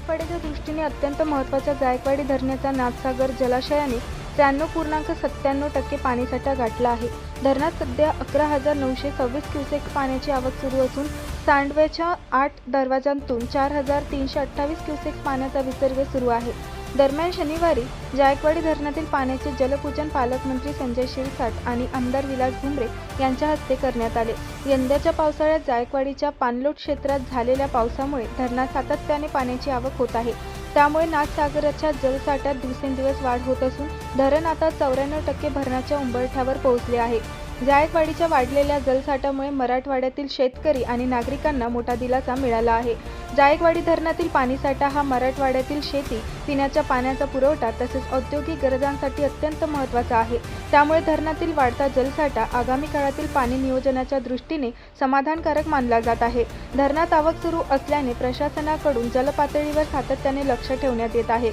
जायकवाडीच्या दृष्टीने अत्यंत महत्त्वाच्या जायकवाडी धरणाचा नाथसागर जलाशयाने 93.97% पाणीसाठा गाठला आहे. धरणात सध्या 11,926 क्युसेक पाण्याची आवक सुरू असून सांडव्याच्या 8 दरवाजांतून 4,328 क्युसेक पाण्याचा विसर्ग सुरू आहे. दरम्यान शनिवारी जायकवाडी धरणातील पाण्याचे जलपूजन पालकमंत्री संजय शिरसाट आणि आमदार विलास भुमरे यांच्या हस्ते करण्यात आले. यंदाच्या पावसाळ्यात जायकवाडीच्या पाणलोट क्षेत्रात झालेल्या पावसामुळे धरणात सातत्याने पाण्याची आवक होत आहे. त्यामुळे नाथसागराच्या जलसाठ्यात दिवसेंदिवस वाढ होत असून धरण आता 94% भरण्याच्या उंबरठ्यावर पोहोचले आहे. जायकवाडीच्या वाढलेल्या जलसाठ्यामुळे मराठवाड्यातील शेतकरी आणि नागरिकांना मोठा दिलासा मिळाला आहे. जायकवाडी धरणातील पाणीसाठा हा मराठवाड्यातील शेती, पिण्याच्या पाण्याचा पुरवठा तसेच औद्योगिक गरजांसाठी अत्यंत महत्त्वाचा आहे. त्यामुळे धरणातील वाढता जलसाठा आगामी काळातील पाणी नियोजनाच्या दृष्टीने समाधानकारक मानला जात आहे. धरणात आवक सुरू असल्याने प्रशासनाकडून जलपातळीवर सातत्याने लक्ष ठेवण्यात येत आहे.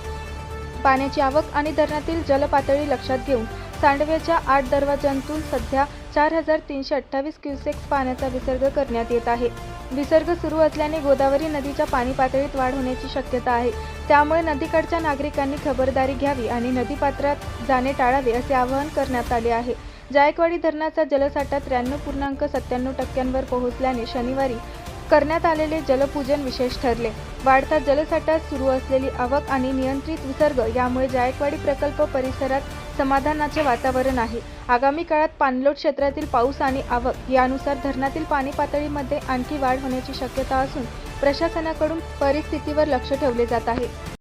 पाण्याची आवक आणि धरणातील जलपातळी लक्षात घेऊन सांडव्याच्या 8 दरवाजांतून सध्या 4,328 क्युसेक्स पाण्याचा विसर्ग करण्यात येत आहे. विसर्ग सुरू असल्याने गोदावरी नदीच्या पाणी पातळीत वाढ होण्याची शक्यता आहे. त्यामुळे नदीकाठच्या नागरिकांनी खबरदारी घ्यावी आणि नदीपात्रात जाणे टाळावे असे आवाहन करण्यात आले आहे. जायकवाडी धरणाचा जलसाठा 93.97% पोहोचल्याने शनिवारी करण्यात आलेले जलपूजन विशेष ठरले. वाढता जलसाठा, सुरू असलेली आवक आणि नियंत्रित विसर्ग यामुळे जायकवाडी प्रकल्प परिसरात समाधानाचे वातावरण आहे. आगामी काळात पाणलोट क्षेत्रातील पाऊस आणि आवक यानुसार धरणातील पाणी पातळीमध्ये आणखी वाढ होण्याची शक्यता असून प्रशासनाकडून परिस्थितीवर लक्ष ठेवले जात आहे.